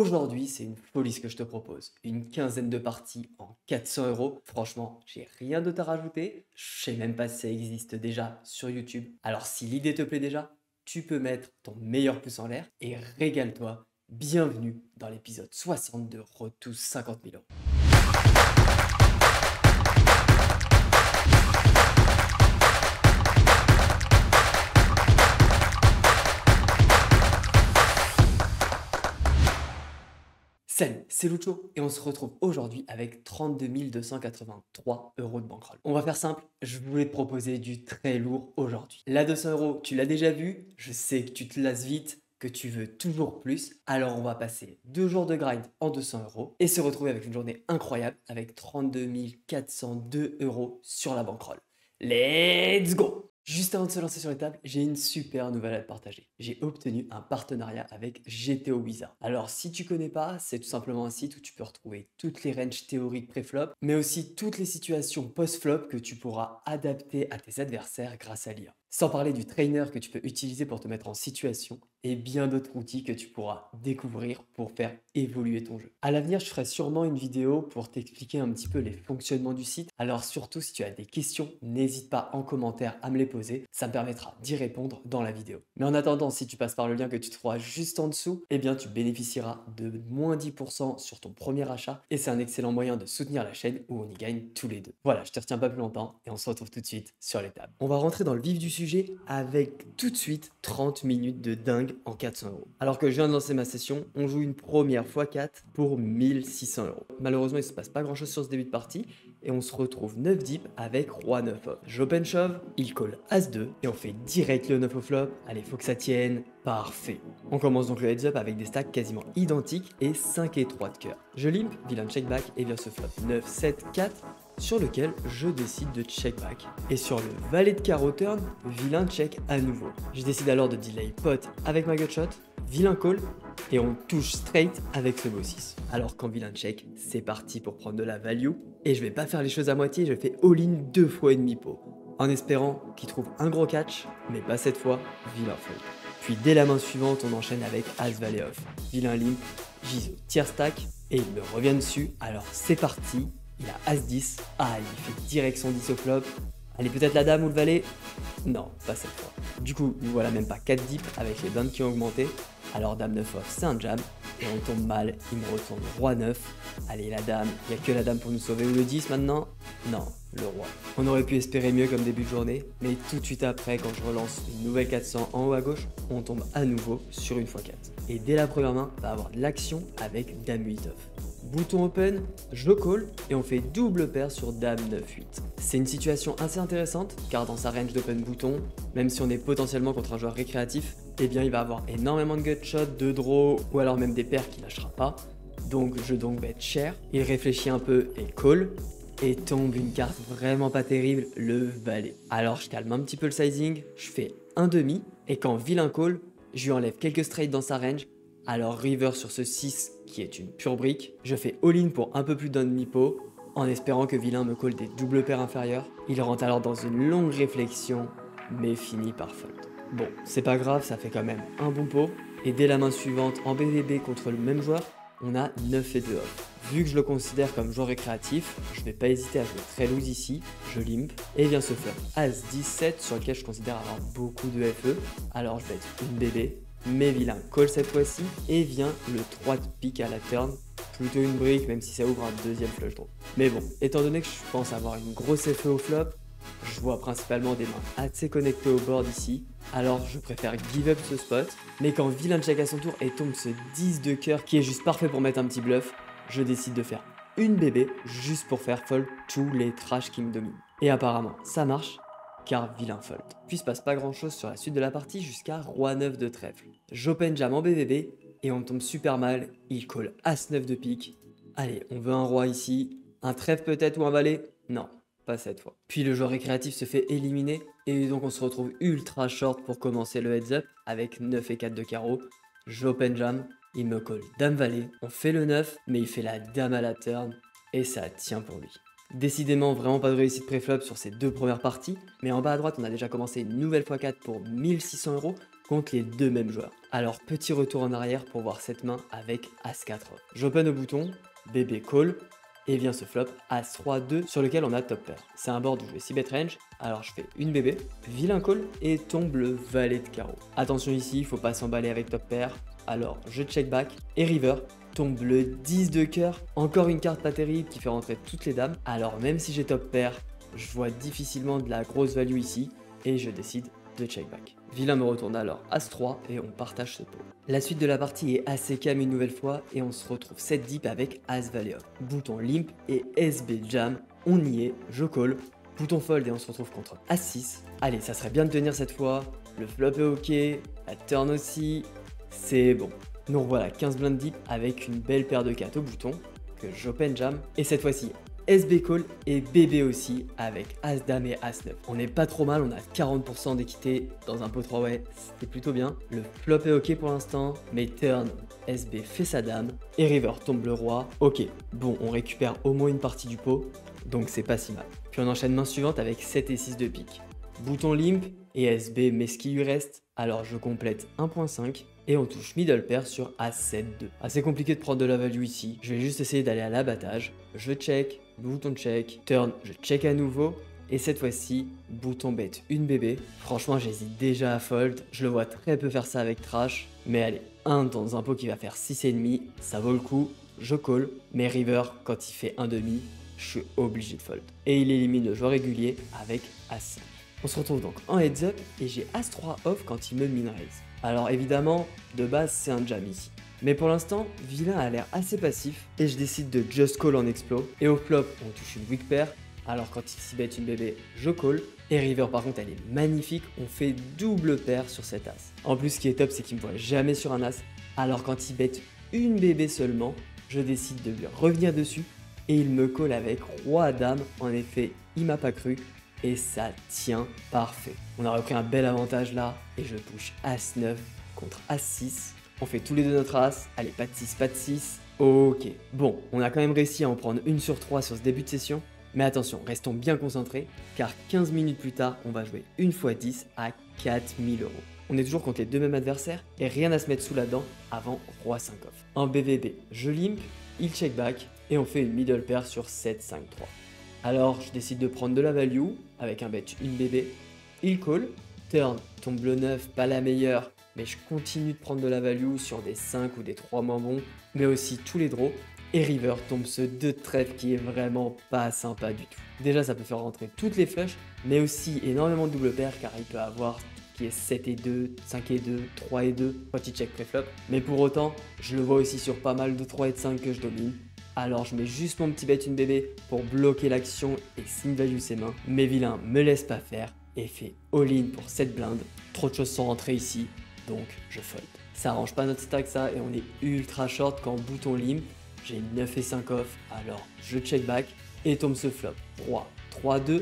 Aujourd'hui, c'est une folie ce que je te propose. Une quinzaine de parties en 400 euros. Franchement, j'ai rien d'autre à rajouter. Je sais même pas si ça existe déjà sur YouTube. Alors si l'idée te plaît déjà, tu peux mettre ton meilleur pouce en l'air et régale-toi. Bienvenue dans l'épisode 60 de Retouche 50 000 euros. Salut, c'est Lucho et on se retrouve aujourd'hui avec 32 283 euros de bankroll. On va faire simple, je voulais te proposer du très lourd aujourd'hui. La 200 euros, tu l'as déjà vu, je sais que tu te lasses vite, que tu veux toujours plus, alors on va passer 2 jours de grind en 200 euros et se retrouver avec une journée incroyable avec 32 402 euros sur la bankroll. Let's go! Juste avant de se lancer sur les tables, j'ai une super nouvelle à te partager. J'ai obtenu un partenariat avec GTO Wizard. Alors si tu connais pas, c'est tout simplement un site où tu peux retrouver toutes les ranges théoriques pré-flop, mais aussi toutes les situations post-flop que tu pourras adapter à tes adversaires grâce à l'IA. Sans parler du trainer que tu peux utiliser pour te mettre en situation et bien d'autres outils que tu pourras découvrir pour faire évoluer ton jeu. À l'avenir, je ferai sûrement une vidéo pour t'expliquer un petit peu les fonctionnements du site. Alors surtout, si tu as des questions, n'hésite pas en commentaire à me les poser. Ça me permettra d'y répondre dans la vidéo. Mais en attendant, si tu passes par le lien que tu trouveras juste en dessous, eh bien tu bénéficieras de moins 10% sur ton premier achat et c'est un excellent moyen de soutenir la chaîne où on y gagne tous les deux. Voilà, je te retiens pas plus longtemps et on se retrouve tout de suite sur les tables. On va rentrer dans le vif du sujet avec tout de suite 30 minutes de dingue en 400 euros. Alors que je viens de lancer ma session, on joue une première x4 pour 1600 euros. Malheureusement, il ne se passe pas grand chose sur ce début de partie et on se retrouve 9 deep avec roi 9 off. J'open shove, il colle as-2 et on fait direct le 9 au flop. Allez, faut que ça tienne. Parfait. On commence donc le heads up avec des stacks quasiment identiques et 5 et 3 de cœur. Je limp, vilain check back et vient ce flop 9, 7, 4 sur lequel je décide de check back. Et sur le valet de carreau turn, vilain check à nouveau. Je décide alors de delay pot avec ma gutshot, vilain call et on touche straight avec le beau 6. Alors quand vilain check, c'est parti pour prendre de la value et je vais pas faire les choses à moitié, je fais all-in 2 fois et demi pot en espérant qu'il trouve un gros catch, mais pas cette fois, vilain fold. Puis dès la main suivante, on enchaîne avec as valet off, vilain limp, Jizo tire stack et il me revient dessus, alors c'est parti. Il a As-10. Ah, il fait direct son 10 au flop. Allez, peut-être la dame ou le valet? Non, pas cette fois. Du coup, nous voilà même pas 4 deep avec les blindes qui ont augmenté. Alors dame 9 off, c'est un jam. Et on tombe mal, il me retourne roi 9. Allez, la dame, il n'y a que la dame pour nous sauver. Ou le 10 maintenant? Non, le roi. On aurait pu espérer mieux comme début de journée. Mais tout de suite après, quand je relance une nouvelle 400 en haut à gauche, on tombe à nouveau sur une x4. Et dès la première main, on va avoir de l'action avec dame 8 off. Bouton open, je call et on fait double paire sur dame 9-8. C'est une situation assez intéressante car dans sa range d'open bouton, même si on est potentiellement contre un joueur récréatif, eh bien il va avoir énormément de gutshot, de draw ou alors même des paires qu'il lâchera pas. Donc je bet cher, il réfléchit un peu et call et tombe une carte vraiment pas terrible, le valet. Alors je calme un petit peu le sizing, je fais un demi et quand vilain call, je lui enlève quelques straights dans sa range. Alors river sur ce 6 qui est une pure brique, je fais all-in pour un peu plus d'un demi-pot en espérant que vilain me colle des doubles paires inférieures. Il rentre alors dans une longue réflexion mais finit par fold. Bon, c'est pas grave, ça fait quand même un bon pot et dès la main suivante en BVB contre le même joueur, on a 9 et 2 off. Vu que je le considère comme joueur récréatif, je vais pas hésiter à jouer très loose ici, je limp et vient ce flop As 17 sur lequel je considère avoir beaucoup de FE, alors je vais être une BB. Mais vilain call cette fois-ci et vient le 3 de pique à la turn. Plutôt une brique même si ça ouvre un deuxième flush draw. Mais bon, étant donné que je pense avoir une grosse FE au flop, je vois principalement des mains assez connectées au board ici. Alors je préfère give up ce spot. Mais quand vilain check à son tour et tombe ce 10 de cœur qui est juste parfait pour mettre un petit bluff, je décide de faire une bébé juste pour faire fold tous les trash qui me dominent. Et apparemment ça marche. Car vilain fold. Puis se passe pas grand chose sur la suite de la partie jusqu'à roi 9 de trèfle. J'open jam en BVB et on tombe super mal, il colle as 9 de pique. Allez, on veut un roi ici, un trèfle peut-être ou un valet? Non, pas cette fois. Puis le joueur récréatif se fait éliminer et donc on se retrouve ultra short pour commencer le heads up avec 9 et 4 de carreau. J'open jam, il me colle dame valet, on fait le 9 mais il fait la dame à la turn et ça tient pour lui. Décidément vraiment pas de réussite préflop sur ces deux premières parties, mais en bas à droite on a déjà commencé une nouvelle x4 pour 1600 euros contre les deux mêmes joueurs. Alors petit retour en arrière pour voir cette main avec As-4 off. J'open au bouton, bébé call, et vient ce flop As-3-2 sur lequel on a top pair. C'est un board où je vais 6 bet range, alors je fais une bébé, vilain call et tombe le valet de carreau. Attention ici, il faut pas s'emballer avec top pair, alors je check back et river tombe le 10 de cœur, encore une carte pas terrible qui fait rentrer toutes les dames. Alors même si j'ai top pair, je vois difficilement de la grosse value ici et je décide de check back. Vilain me retourne alors As-3 et on partage ce pot. La suite de la partie est assez calme une nouvelle fois et on se retrouve 7 deep avec As-Valet off. Bouton limp et SB jam, on y est, je call. Bouton fold et on se retrouve contre As-6. Allez, ça serait bien de tenir cette fois. Le flop est ok, la turn aussi, c'est bon. Nous revoilà 15 blindes deep avec une belle paire de 4 au bouton que j'open jam. Et cette fois-ci, SB call et BB aussi avec As-Dame et As-9. On n'est pas trop mal, on a 40% d'équité dans un pot 3-way, c'est plutôt bien. Le flop est ok pour l'instant, mais turn, SB fait sa dame et river tombe le roi. Ok, bon, on récupère au moins une partie du pot, donc c'est pas si mal. Puis on enchaîne main suivante avec 7 et 6 de pique. Bouton limp et SB met ce qui lui reste, alors je complète 1.5 et on touche middle pair sur As-7-2. Assez compliqué de prendre de la value ici, je vais juste essayer d'aller à l'abattage. Je check, bouton check, turn, je check à nouveau et cette fois-ci, bouton bet une bébé. Franchement j'hésite déjà à fold, je le vois très peu faire ça avec trash, mais allez, 1 dans un pot qui va faire 6,5, ça vaut le coup, je call, mais river quand il fait 1,5, je suis obligé de fold. Et il élimine le joueur régulier avec As-5. On se retrouve donc en heads up et j'ai As-3 off quand il me min raise. Alors évidemment, de base c'est un jam ici. Mais pour l'instant, vilain a l'air assez passif et je décide de just call en explo. Et au flop, on touche une weak pair. Alors quand il s'y bet une bébé, je call. Et river par contre, elle est magnifique, on fait double paire sur cet as. En plus, ce qui est top, c'est qu'il me voit jamais sur un as. Alors quand il bet une bébé seulement, je décide de lui revenir dessus. Et il me call avec roi-dame. En effet, il m'a pas cru. Et ça tient parfait. On a repris un bel avantage là et je push As-9 contre As-6. On fait tous les deux notre As. Allez, pas de 6, pas de 6. Ok. Bon, on a quand même réussi à en prendre une sur 3 sur ce début de session. Mais attention, restons bien concentrés car 15 minutes plus tard, on va jouer une fois 10 à 4000 €. On est toujours contre les deux mêmes adversaires et rien à se mettre sous la dent avant roi 5 off. En BVB, je limp, il check back et on fait une middle pair sur 7-5-3. Alors je décide de prendre de la value avec un bet une bébé, il call, turn, tombe le 9, pas la meilleure, mais je continue de prendre de la value sur des 5 ou des 3 moins bons, mais aussi tous les draws, et river tombe ce 2 de trèfle qui est vraiment pas sympa du tout. Déjà ça peut faire rentrer toutes les flushs, mais aussi énormément de double paire car il peut avoir qui est 7 et 2, 5 et 2, 3 et 2 quand il check préflop, mais pour autant je le vois aussi sur pas mal de 3 et de 5 que je domine. Alors je mets juste mon petit bet une bébé pour bloquer l'action et sin value ses mains. Mais vilain me laisse pas faire et fait all-in pour 7 blindes. Trop de choses sont rentrées ici, donc je fold. Ça arrange pas notre stack ça et on est ultra short quand bouton limp. J'ai 9 et 5 off, alors je check back et tombe ce flop. Roi, 3-2.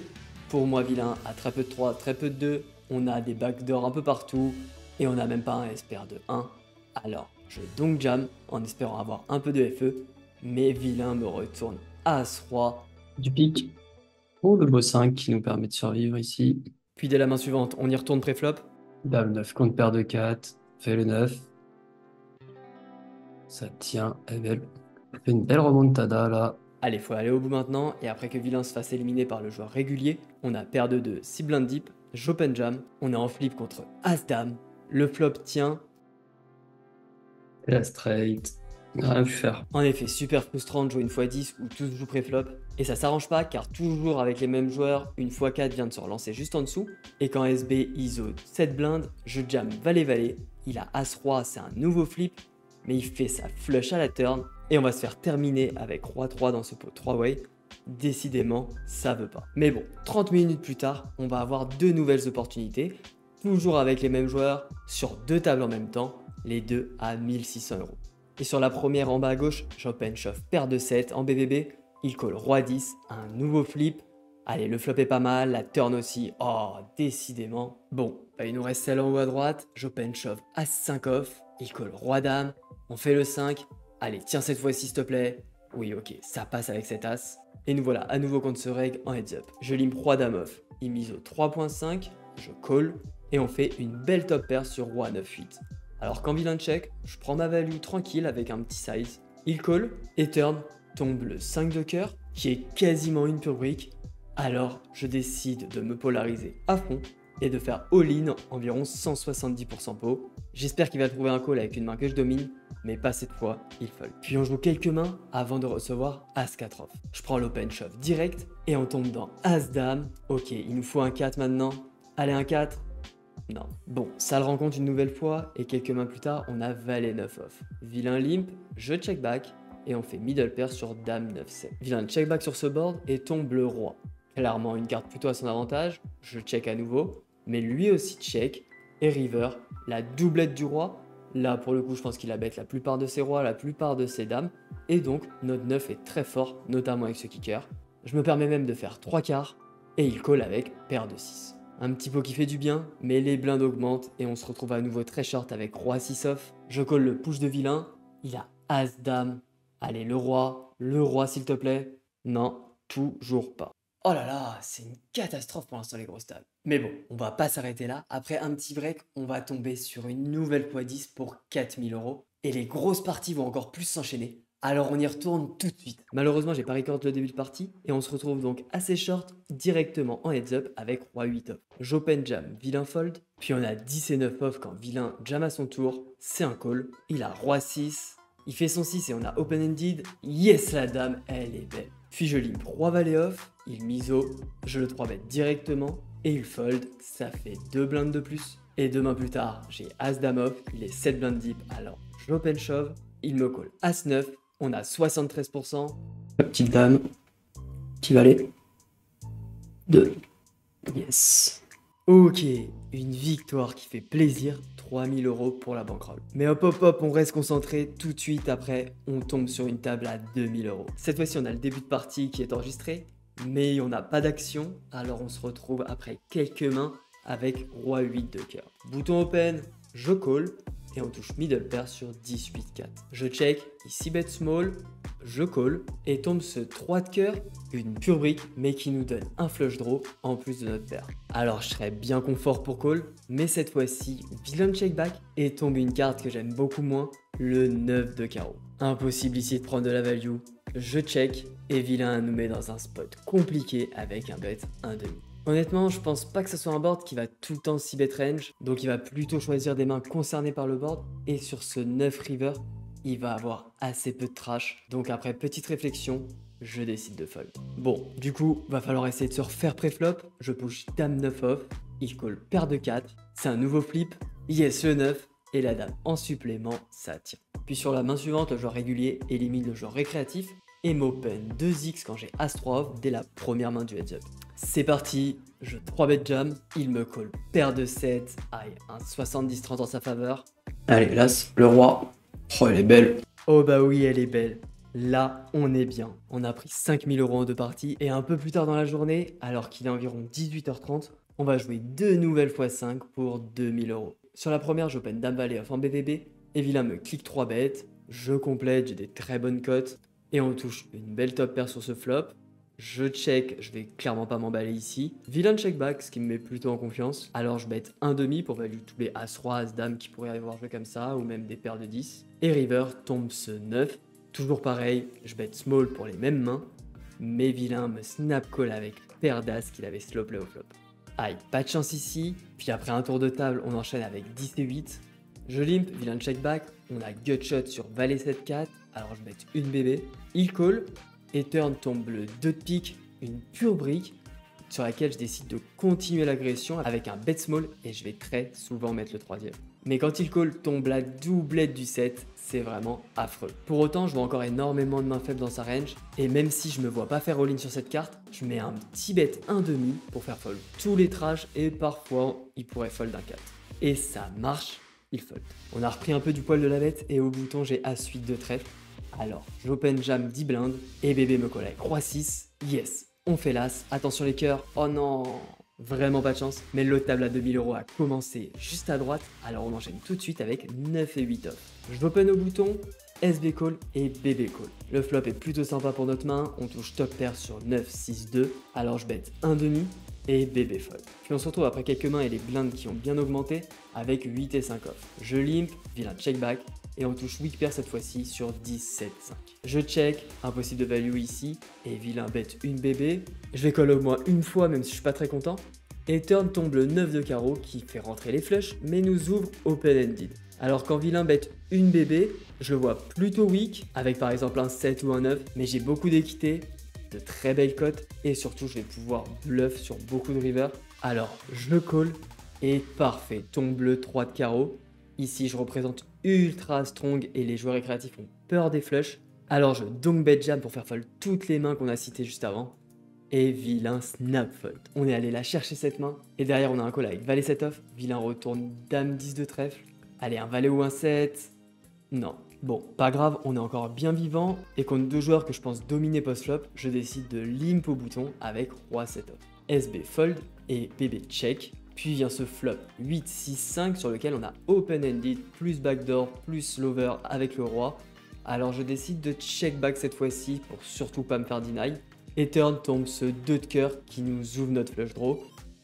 Pour moi vilain a très peu de 3, très peu de 2. On a des backdoors un peu partout et on n'a même pas un SPR de 1. Alors je donc jam en espérant avoir un peu de FE. Mais vilain me retourne As-Roi. Du pic. Oh, le beau 5 qui nous permet de survivre ici. Puis dès la main suivante, on y retourne préflop. Dame 9 contre paire de 4. Fait le 9. Ça tient. Elle fait une belle remontada là. Allez, faut aller au bout maintenant. Et après que vilain se fasse éliminer par le joueur régulier, on a paire de 2, 6 blindes deep, j'open jam. On est en flip contre As-Dame. Le flop tient. Et la straight. Rien pu faire. En effet, super frustrant de jouer une x10 où tous jouent préflop. Et ça s'arrange pas car toujours avec les mêmes joueurs, une x4 vient de se relancer juste en dessous. Et quand SB ISO 7 blindes, je jam valet-valet. Il a As-Roi, c'est un nouveau flip. Mais il fait sa flush à la turn. Et on va se faire terminer avec Roi-3 dans ce pot 3-way. Décidément, ça veut pas. Mais bon, 30 minutes plus tard, on va avoir deux nouvelles opportunités. Toujours avec les mêmes joueurs, sur deux tables en même temps. Les deux à 1600 €. Et sur la première en bas à gauche, j'open shove paire de 7 en BVB, il call roi 10, un nouveau flip. Allez, le flop est pas mal, la turn aussi, oh, décidément. Bon, il nous reste celle en haut à droite, j'open shove as 5 off, il call roi dame, on fait le 5. Allez, tiens cette fois-ci s'il te plaît. Oui, ok, ça passe avec cet as. Et nous voilà à nouveau contre ce reg en heads up. Je limp roi dame off, il mise au 3.5, je call. et on fait une belle top pair sur roi 9-8. Alors quand vilain check, je prends ma value tranquille avec un petit size. Il call et turn, tombe le 5 de cœur, qui est quasiment une pure brique. Alors je décide de me polariser à fond et de faire all-in environ 170% pot. J'espère qu'il va trouver un call avec une main que je domine, mais pas cette fois, il fold. Puis on joue quelques mains avant de recevoir As-4 off. Je prends l'open shove direct et on tombe dans As-Dame. Ok, il nous faut un 4 maintenant. Allez, un 4. Non. Bon, ça le rencontre une nouvelle fois et quelques mains plus tard, on a Valet 9 off. Vilain limp, je check back et on fait middle pair sur Dame 9-7. Vilain check back sur ce board et tombe le roi. Clairement une carte plutôt à son avantage, je check à nouveau, mais lui aussi check et river, la doublette du roi. Là pour le coup je pense qu'il a bet la plupart de ses rois, la plupart de ses dames, et donc notre 9 est très fort, notamment avec ce kicker. Je me permets même de faire 3 quarts et il call avec paire de 6. Un petit pot qui fait du bien, mais les blindes augmentent et on se retrouve à nouveau très short avec roi 6 off. Je call le push de vilain, il a as dame. Allez le roi s'il te plaît. Non, toujours pas. Oh là là, c'est une catastrophe pour l'instant les grosses tables. Mais bon, on va pas s'arrêter là. Après un petit break, on va tomber sur une nouvelle x10 pour 4000 €. Et les grosses parties vont encore plus s'enchaîner. Alors on y retourne tout de suite. Malheureusement, j'ai pas record le début de partie et on se retrouve donc assez short directement en heads up avec roi 8 off. J'open jam, vilain fold, puis on a 10 et 9 off quand vilain jam à son tour, c'est un call. Il a roi 6, il fait son 6 et on a open ended. Yes la dame, elle est belle. Puis je limp roi valet off, il miso, je le 3-bet directement et il fold, ça fait 2 blindes de plus. Et 2 mains plus tard, j'ai as dame off, il est 7 blindes deep, alors je l'open shove, il me call as 9. On a 73%. Petite dame. Petit valet. 2. Yes. Ok, une victoire qui fait plaisir. 3000 € pour la bankroll. Mais hop hop hop, on reste concentré. Tout de suite après, on tombe sur une table à 2000 €. Cette fois-ci, on a le début de partie qui est enregistré, mais on n'a pas d'action. Alors on se retrouve après quelques mains avec roi 8 de cœur. Bouton open, je call. Et on touche middle pair sur 10-8-4. Je check, ici bet small, je call et tombe ce 3 de cœur, une pure brique mais qui nous donne un flush draw en plus de notre paire. Alors je serais bien confort pour call, mais cette fois-ci, vilain check back et tombe une carte que j'aime beaucoup moins, le 9 de carreau. Impossible ici de prendre de la value, je check et vilain nous met dans un spot compliqué avec un bet 1/2. Honnêtement, je pense pas que ce soit un board qui va tout le temps 6 bet range, donc il va plutôt choisir des mains concernées par le board, et sur ce 9 river, il va avoir assez peu de trash, donc après petite réflexion, je décide de fold. Bon, du coup, va falloir essayer de se refaire pré-flop, je push dame 9 off, il call paire de 4, c'est un nouveau flip, yes le 9, et la dame en supplément, ça tire. Puis sur la main suivante, le joueur régulier élimine le joueur récréatif, et m'open 2x quand j'ai As-3 off dès la première main du heads up. C'est parti, je 3-bet jam, il me call paire de 7, aïe, un 70-30 en sa faveur. Allez, l'as, le roi. Oh, elle est belle. Oh bah oui, elle est belle. Là, on est bien. On a pris 5000 € en 2 parties et un peu plus tard dans la journée, alors qu'il est environ 18h30, on va jouer 2 nouvelles x5 pour 2000 €. Sur la première, j'open dame valet off en BVB et vilain me clique 3 bêtes, je complète, j'ai des très bonnes cotes et on touche une belle top pair sur ce flop. Je check, je vais clairement pas m'emballer ici. Vilain check back, ce qui me met plutôt en confiance. Alors je bet 1/2 pour value tous les As-Roi, As-Dame qui pourraient avoir joué comme ça, ou même des paires de 10. Et river tombe ce 9. Toujours pareil, je bet small pour les mêmes mains. Mais vilain me snap call avec paire d'As qu'il avait slow play au flop. Aïe, pas de chance ici. Puis après un tour de table, on enchaîne avec 10 et 8. Je limp, vilain check back, on a gut shot sur valet 7-4, alors je bet une bébé. Il call. Et turn tombe le 2 de pique, une pure brique sur laquelle je décide de continuer l'agression avec un bet small et je vais très souvent mettre le 3e. Mais quand il call tombe la doublette du 7, c'est vraiment affreux. Pour autant, je vois encore énormément de mains faibles dans sa range et même si je me vois pas faire all-in sur cette carte, je mets un petit bet 1/2 pour faire fold tous les trash et parfois il pourrait fold un 4. Et ça marche, il fold. On a repris un peu du poil de la bête et au bouton j'ai As-8 de trèfle. Alors, j'open jam 10 blindes et bébé me colle avec roi 6. Yes, on fait l'as. Attention les cœurs. Oh non, vraiment pas de chance. Mais le table à 2000 € a commencé juste à droite. Alors on enchaîne tout de suite avec 9 et 8 off. Je l'open au bouton, SB call et bébé call. Le flop est plutôt sympa pour notre main. On touche top pair sur 9, 6, 2. Alors je bet 1/2 et bébé fold. Puis on se retrouve après quelques mains et les blindes qui ont bien augmenté avec 8 et 5 off. Je limp, vilain check back et on touche weak pair cette fois-ci sur 10, 7, 5. Je check, impossible de value ici et vilain bet une bébé. Je vais call au moins une fois même si je suis pas très content. Et turn tombe le 9 de carreau qui fait rentrer les flushs mais nous ouvre open-ended. Alors quand vilain bet une bébé, je le vois plutôt weak avec par exemple un 7 ou un 9 mais j'ai beaucoup d'équité, de très belles cotes et surtout je vais pouvoir bluff sur beaucoup de river. Alors je call et parfait, tombe le 3 de carreau. Ici je représente ultra strong et les joueurs récréatifs ont peur des flushs. Alors je donk bet jam pour faire fold toutes les mains qu'on a citées juste avant. Et vilain snap fold. On est allé la chercher cette main. Et derrière on a un call avec valet 7 off. Vilain retourne dame 10 de trèfle. Allez, un valet ou un 7. Non. Bon, pas grave, on est encore bien vivant. Et contre deux joueurs que je pense dominer post-flop, je décide de limp au bouton avec roi 7 off. SB fold et BB check. Puis vient ce flop 8, 6, 5 sur lequel on a open-ended plus backdoor plus lover avec le roi. Alors je décide de check back cette fois-ci pour surtout pas me faire deny. Et turn tombe ce 2 de cœur qui nous ouvre notre flush draw.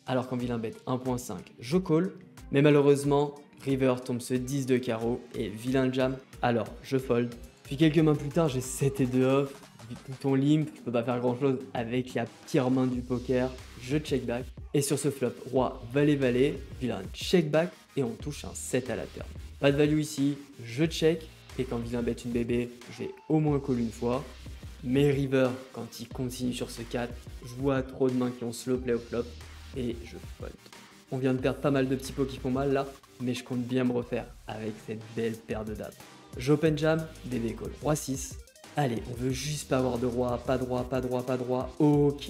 Alors qu'en vilain bet 1.5, je call. Mais malheureusement, river tombe ce 10 de carreau et vilain jam. Alors je fold. Puis quelques mains plus tard, j'ai 7 et 2 off. Bouton limp, je peux pas faire grand chose avec la pire main du poker. Je check back. Et sur ce flop, roi, valet, valet, vilain check back et on touche un 7 à la turn. Pas de value ici, je check. Et quand vilain bet une bébé, j'ai au moins call une fois. Mais river, quand il continue sur ce 4, je vois trop de mains qui ont slow play au flop et je fold. On vient de perdre pas mal de petits pots qui font mal là, mais je compte bien me refaire avec cette belle paire de dames. J'open jam, DB call, roi 6. Allez, on veut juste pas avoir de roi, pas de roi, pas de roi, pas de roi. Ok,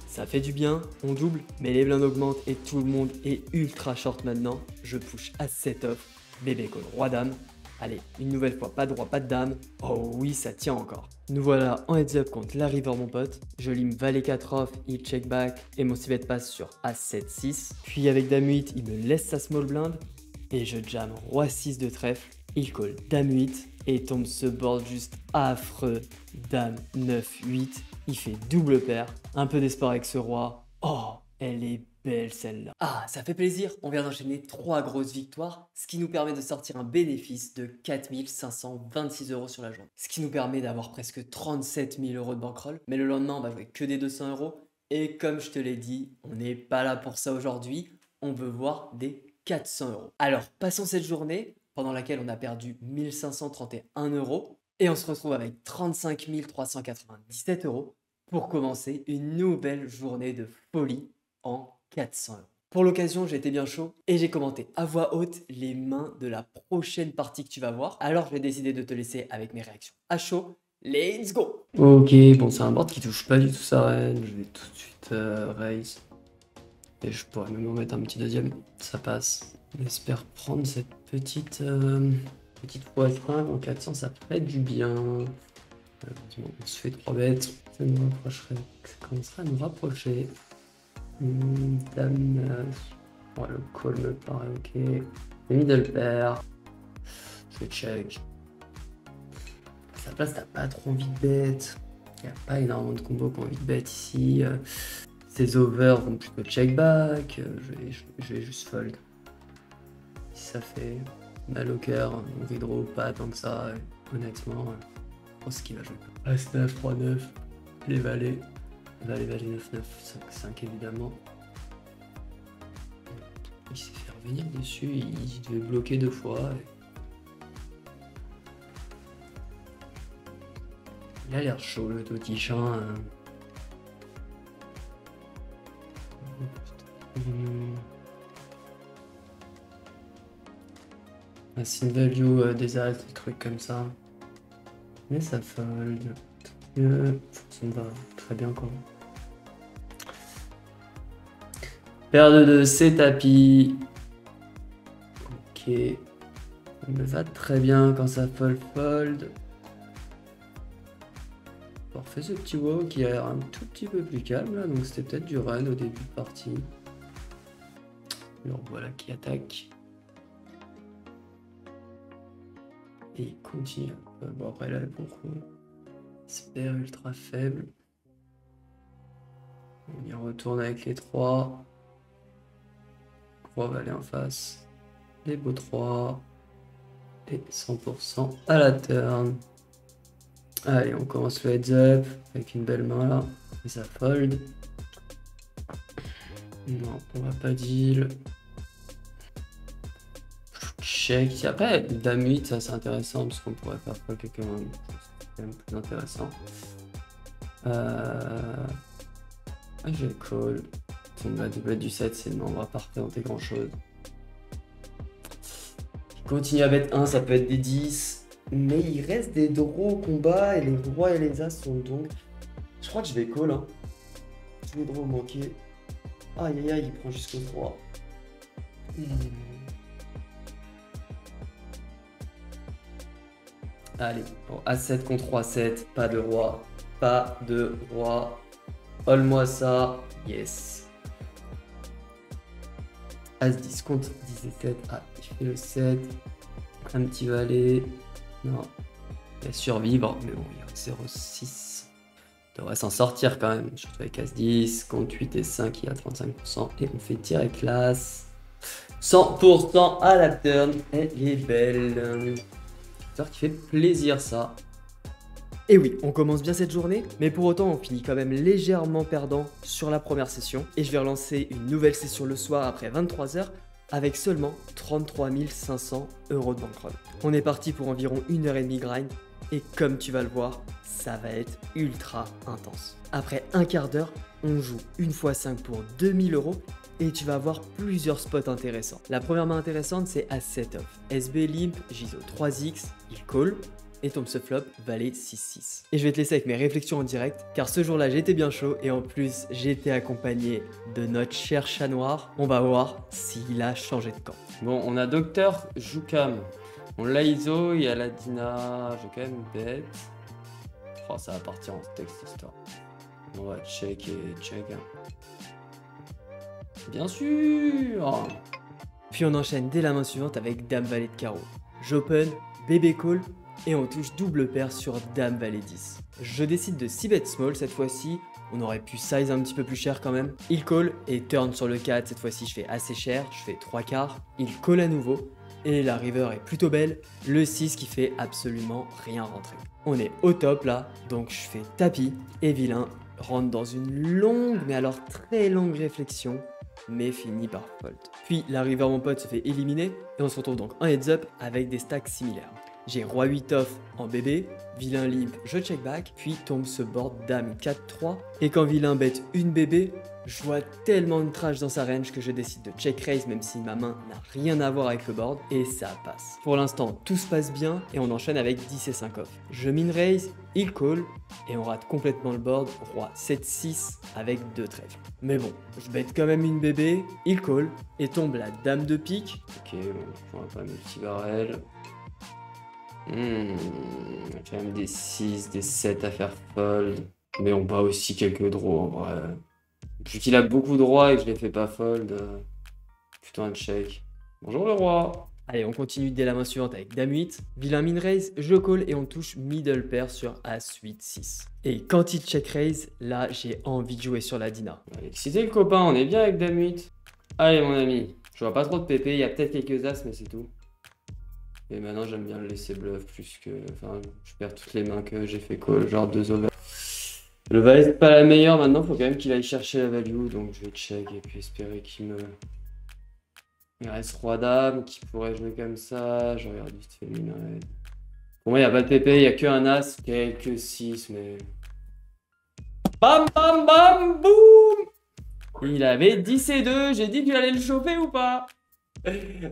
ça fait du bien, on double, mais les blindes augmentent et tout le monde est ultra short maintenant. Je push à 7 off, bébé call, roi dame. Allez, une nouvelle fois, pas de roi, pas de dame. Oh oui, ça tient encore. Nous voilà en heads up contre la river mon pote. Je lim valet 4 off, il check back et mon civet passe sur A7, 6. Puis avec dame 8, il me laisse sa small blind et je jam roi 6 de trèfle. Il call dame 8 et tombe ce board juste affreux. Dame 9, 8. Il fait double paire. Un peu d'espoir avec ce roi. Oh, elle est belle celle-là. Ah, ça fait plaisir, on vient d'enchaîner 3 grosses victoires, ce qui nous permet de sortir un bénéfice de 4 526 € sur la journée. Ce qui nous permet d'avoir presque 37 000 € de bankroll. Mais le lendemain, on va jouer que des 200 €. Et comme je te l'ai dit, on n'est pas là pour ça aujourd'hui, on veut voir des 400 €. Alors, passons cette journée, pendant laquelle on a perdu 1531 € et on se retrouve avec 35 397 € pour commencer une nouvelle journée de folie en 400 €. Pour l'occasion, j'ai été bien chaud et j'ai commenté à voix haute les mains de la prochaine partie que tu vas voir. Alors, je vais décider de te laisser avec mes réactions à chaud. Let's go! Ok, bon, c'est un board qui touche pas du tout sa reine. Je vais tout de suite raise. Et je pourrais même en mettre un petit deuxième. Ça passe. On espère prendre cette petite x5 en 400, ça ferait du bien. On se fait 3 bêtes. Ça nous rapprocherait. Ça commencerait à nous rapprocher. Dame 9. Ouais, le call me paraît ok. Le middle pair. Je check. Sa place, t'as pas trop envie de bet. Il n'y a pas énormément de combos qui ont envie de bet ici. Ces overs vont plutôt check back. Je vais juste fold. Si ça fait mal au cœur, on redraw pas tant que ça. Honnêtement, je pense qu'il va jouer. As-9, 3-9. Les valets. Valet, 9-9, 5-5 évidemment. Il s'est fait revenir dessus, il devait bloquer 2 fois. Il a l'air chaud le Totichin. Un sin value des altes, des trucs comme ça. Mais ça fold. Ça me va très bien quoi. Paire de 2, c'est tapis. Ok. Ça me va très bien quand ça fold. On refait ce petit wow qui a l'air un tout petit peu plus calme là, donc c'était peut-être du run au début de partie. Alors voilà qui attaque. Et il continue. Bon après là le contrôle. Super ultra faible. On y retourne avec les 3. 3 valets en face. Les beaux 3. Et 100% à la turn. Allez, on commence le heads up avec une belle main là. Et ça fold. Non, on va pas deal. Check. Après, dame 8, ça c'est intéressant parce qu'on pourrait faire fold quelqu'un. C'est quand même plus intéressant. Je vais call. Donc la doublette du 7, c'est non, on va pas représenter grand chose. Continue à bet 1, ça peut être des 10. Mais il reste des draws au combat et les rois et les as sont donc. Je crois que je vais call. Hein. Tous les draws manqués. Aïe aïe aïe, il prend jusqu'au 3. Allez, bon, A7 contre Roi 7, pas de roi. Pas de roi. All-moi ça. Yes. As-10 contre 17. Ah, il fait le 7. Un petit valet. Non. Il va survivre. Mais bon, il y a 0,6. Il devrait s'en sortir quand même. Surtout avec As-10. Contre 8 et 5, il y a 35%. Et on fait direct l'As. 100% à la turn. Elle est belle. Qui fait plaisir ça. Et oui, on commence bien cette journée, mais pour autant on finit quand même légèrement perdant sur la première session. Et je vais relancer une nouvelle session le soir après 23 h avec seulement 33 500 € de bankroll. On est parti pour environ 1h30 grind et comme tu vas le voir, ça va être ultra intense. Après un quart d'heure, on joue une x 5 pour 2000 € et tu vas avoir plusieurs spots intéressants. La première main intéressante, c'est As7 off. SB limp, JISO 3x, il call et tombe ce flop, valet 6-6. Et je vais te laisser avec mes réflexions en direct, car ce jour-là, j'étais bien chaud et en plus, j'étais accompagné de notre cher chat noir. On va voir s'il a changé de camp. Bon, on a Docteur Joukam. On l'a ISO, il y a la Dina. Je vais quand même bet. Oh, ça va partir en texte histoire. On va check et check. Bien sûr. Puis on enchaîne dès la main suivante avec Dame Valet de carreau. J'open, bébé call et on touche double paire sur Dame Valet 10. Je décide de 6 bet small cette fois-ci. On aurait pu size un petit peu plus cher quand même. Il call et turn sur le 4. Cette fois-ci je fais assez cher, je fais 3 quarts. Il call à nouveau et la river est plutôt belle. Le 6 qui fait absolument rien rentrer. On est au top là, donc je fais tapis et vilain rentre dans une longue, mais alors très longue réflexion, mais finit par fold. Puis la river mon pote se fait éliminer et on se retrouve donc en heads up avec des stacks similaires. J'ai roi 8 off en bébé, vilain limp, je check back, puis tombe ce board dame 4-3. Et quand vilain bet une bébé, je vois tellement de trash dans sa range que je décide de check raise même si ma main n'a rien à voir avec le board et ça passe. Pour l'instant tout se passe bien et on enchaîne avec 10 et 5 off. Je min raise, il call et on rate complètement le board, roi 7-6 avec 2 trèfles. Mais bon, je bet quand même une bébé, il call et tombe la dame de pique. Ok, bon, on va pas multi-barrel. Quand même des 6, des 7 à faire fold. Mais on bat aussi quelques draws en vrai. Vu qu'il a beaucoup de rois et que je les fais pas fold, plutôt un check. Bonjour le roi. Allez, on continue dès la main suivante avec Dame 8. Vilain min raise, je call et on touche middle pair sur As 8-6. Et quand il check raise, là j'ai envie de jouer sur la Dina. Allez, excitez le copain, on est bien avec Dame 8. Allez mon ami, je vois pas trop de PP, il y a peut-être quelques As mais c'est tout. Et maintenant j'aime bien le laisser bluff plus que... Enfin, je perds toutes les mains que j'ai fait call, genre 2 over. Le valet c'est pas la meilleure, maintenant faut quand même qu'il aille chercher la value, donc je vais check et puis espérer qu'il me... Il reste roi dame qui pourrait jouer comme ça, je regarde vite fait le minaret. Pour moi il n'y a pas de PP, il n'y a que un As, quelques 6 mais... Bam bam bam boum. Il avait 10 et 2, j'ai dit que j'allais le chauffer ou pas?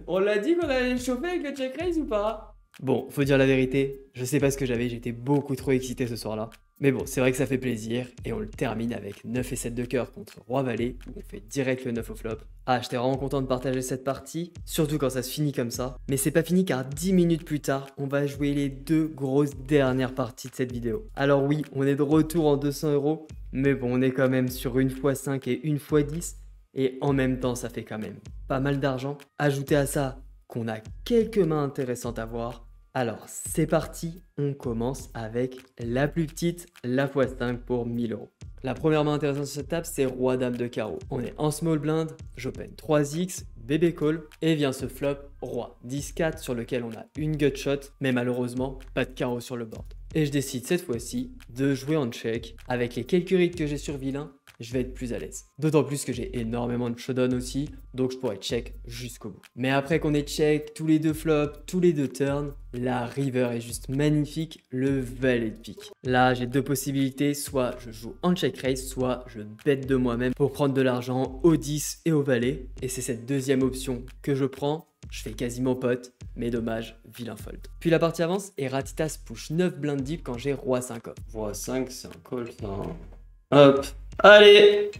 On l'a dit qu'on allait le chauffer avec le check raise ou pas? Bon, faut dire la vérité, je sais pas ce que j'avais, j'étais beaucoup trop excité ce soir-là. Mais bon, c'est vrai que ça fait plaisir et on le termine avec 9 et 7 de cœur contre roi valet où on fait direct le 9 au flop. Ah, j'étais vraiment content de partager cette partie, surtout quand ça se finit comme ça. Mais c'est pas fini car 10 minutes plus tard, on va jouer les 2 grosses dernières parties de cette vidéo. Alors oui, on est de retour en 200 €, mais bon, on est quand même sur une x 5 et une x 10 et en même temps, ça fait quand même pas mal d'argent. Ajoutez à ça qu'on a quelques mains intéressantes à voir Alors, c'est parti, on commence avec la plus petite, la x5 pour 1000 euros. La première main intéressante sur cette table, c'est Roi-Dame de carreau. On est en small blind, j'open 3x, bébé call, et vient ce flop Roi 10-4 sur lequel on a une gut shot, mais malheureusement, pas de carreau sur le board. Et je décide cette fois-ci de jouer en check. Avec les quelques rigs que j'ai sur vilain, je vais être plus à l'aise. D'autant plus que j'ai énormément de showdown aussi, donc je pourrais check jusqu'au bout. Mais après qu'on ait check tous les deux flops, tous les deux turns, la river est juste magnifique, le valet de pique. Là, j'ai deux possibilités, soit je joue en check raise, soit je bête de moi-même pour prendre de l'argent au 10 et au valet. Et c'est cette deuxième option que je prends. Je fais quasiment pote, mais dommage, vilain fold. Puis la partie avance et Ratitas push 9 blind deep quand j'ai Roi 5 off. Roi 5, c'est un call, ça. Hop. Allez.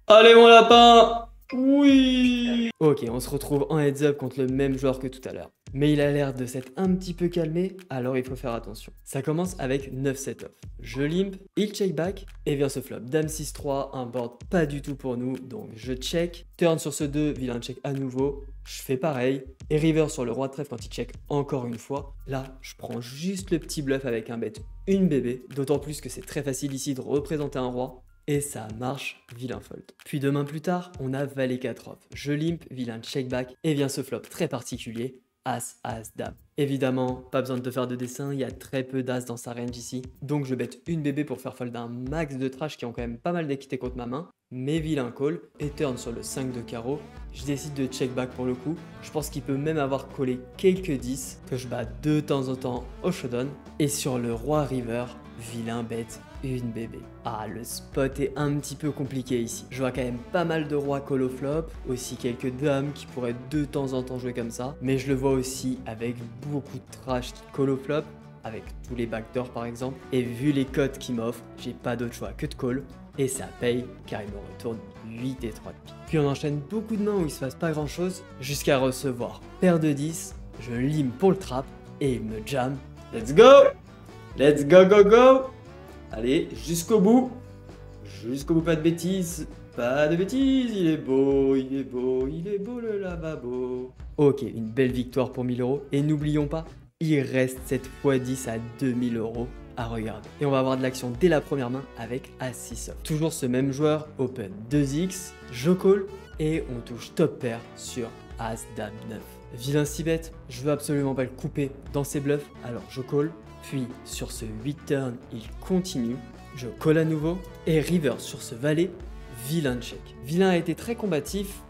Allez, mon lapin. Oui. Ok, on se retrouve en heads up contre le même joueur que tout à l'heure. Mais il a l'air de s'être un petit peu calmé, alors il faut faire attention. Ça commence avec 9 set off. Je limp, il check back et vient ce flop. Dame 6-3, un board pas du tout pour nous, donc je check. Turn sur ce 2, vilain check à nouveau. Je fais pareil. Et river sur le roi de trèfle quand il check encore une fois. Là, je prends juste le petit bluff avec un bet, une bébé. D'autant plus que c'est très facile ici de représenter un roi. Et ça marche, vilain fold. Puis 2 mains plus tard, on a valet 4 off. Je limp, vilain check back et vient ce flop très particulier. As, As, Dame. Évidemment, pas besoin de te faire de dessin, il y a très peu d'As dans sa range ici. Donc je bête une bébé pour faire fold un max de trash qui ont quand même pas mal d'équité contre ma main. Mais vilain call et turn sur le 5 de carreau. Je décide de check back pour le coup. Je pense qu'il peut même avoir collé quelques 10 que je bats de temps en temps au showdown. Et sur le roi river, vilain bête une bébé. Ah, le spot est un petit peu compliqué ici. Je vois quand même pas mal de rois call au flop, aussi quelques dames qui pourraient de temps en temps jouer comme ça, mais je le vois aussi avec beaucoup de trash qui call au flop, avec tous les backdoors par exemple, et vu les cotes qu'il m'offre, j'ai pas d'autre choix que de call, et ça paye car il me retourne 8 et 3 de pique. Puis on enchaîne beaucoup de mains où il se passe pas grand chose, jusqu'à recevoir paire de 10, je lime pour le trap, et il me jam. Let's go. Let's go, go, go. Allez, jusqu'au bout. Jusqu'au bout, pas de bêtises. Pas de bêtises, il est beau, il est beau, il est beau le lavabo. Ok, une belle victoire pour 1000 euros. Et n'oublions pas, il reste cette x10 à 2000 euros à regarder. Et on va avoir de l'action dès la première main avec As-6 off. Toujours ce même joueur, open 2x, je call et on touche top pair sur As-Dame 9. Vilain 6 bet, je veux absolument pas le couper dans ses bluffs, alors je call. Puis sur ce 8 turn, il continue. Je call à nouveau. Et river sur ce valet, vilain check. Vilain a été très combatif,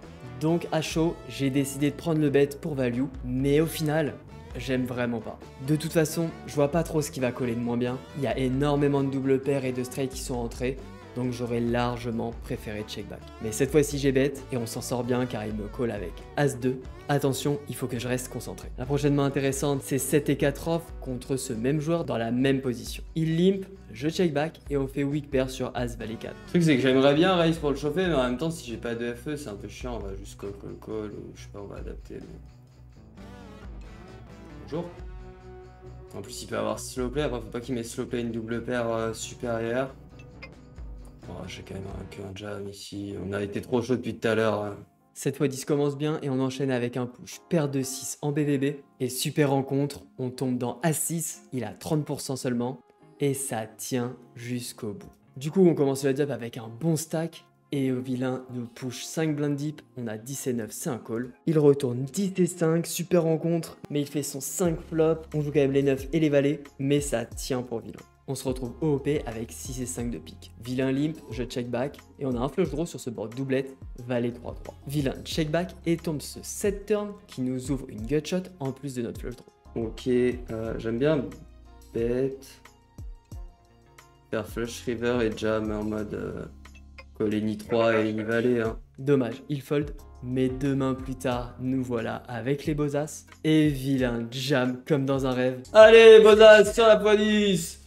donc à chaud, j'ai décidé de prendre le bet pour value. Mais au final, j'aime vraiment pas. De toute façon, je vois pas trop ce qui va coller de moins bien. Il y a énormément de double paires et de straight qui sont rentrés. Donc j'aurais largement préféré check back. Mais cette fois-ci j'ai bet et on s'en sort bien car il me call avec As-2. Attention, il faut que je reste concentré. La prochaine main intéressante, c'est 7 et 4 off contre ce même joueur dans la même position. Il limp, je check back et on fait weak pair sur As Valet 4. Le truc c'est que j'aimerais bien raise pour le chauffer, mais en même temps si j'ai pas de FE c'est un peu chiant, on va juste call ou je sais pas, on va adapter. Mais... Bonjour. En plus il peut avoir slow play, après faut pas qu'il mette slow play une double paire supérieure. Oh, j'ai quand même un jam ici, on a été trop chaud depuis tout à l'heure. Cette fois 10 commence bien et on enchaîne avec un push paire de 6 en BVB. Et super rencontre, on tombe dans As-6, il a 30% seulement. Et ça tient jusqu'au bout. Du coup on commence le job avec un bon stack. Et au vilain nous push 5 blind deep, on a 10 et 9, c'est un call. Il retourne 10 et 5, super rencontre, mais il fait son 5 flop. On joue quand même les 9 et les valets, mais ça tient pour vilain. On se retrouve OOP avec 6 et 5 de pique. Vilain limp, je check back et on a un flush draw sur ce board doublette, valet 3-3. Vilain check back et tombe ce 7 turn qui nous ouvre une gut shot en plus de notre flush draw. Ok, j'aime bien bet, faire flush river et jam en mode coller ni 3 et ni valet. Hein. Dommage, il fold, mais 2 mains plus tard, nous voilà avec les beaux as et vilain jam comme dans un rêve. Allez les beaux as sur la x10.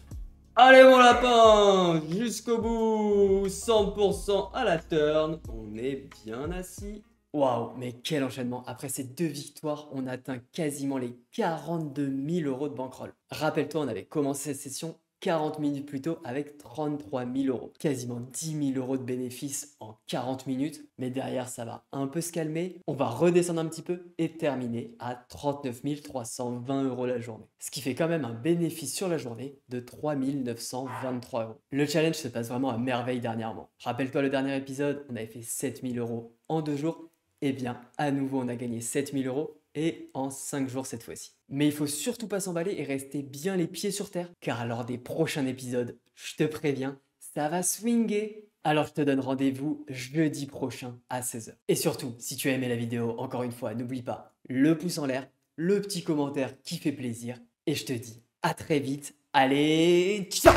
Allez mon lapin, jusqu'au bout, 100% à la turn, on est bien assis. Waouh, mais quel enchaînement. Après ces 2 victoires, on atteint quasiment les 42 000 euros de bankroll. Rappelle-toi, on avait commencé cette session 40 minutes plus tôt avec 33 000 euros. Quasiment 10 000 euros de bénéfices en 40 minutes. Mais derrière, ça va un peu se calmer. On va redescendre un petit peu et terminer à 39 320 euros la journée. Ce qui fait quand même un bénéfice sur la journée de 3 923 euros. Le challenge se passe vraiment à merveille dernièrement. Rappelle-toi le dernier épisode, on avait fait 7 000 euros en 2 jours. Eh bien, à nouveau, on a gagné 7 000 euros et en 5 jours cette fois-ci. Mais il faut surtout pas s'emballer et rester bien les pieds sur terre, car lors des prochains épisodes, je te préviens, ça va swinguer. Alors je te donne rendez-vous jeudi prochain à 16 h. Et surtout, si tu as aimé la vidéo, encore une fois, n'oublie pas le pouce en l'air, le petit commentaire qui fait plaisir, et je te dis à très vite. Allez, ciao!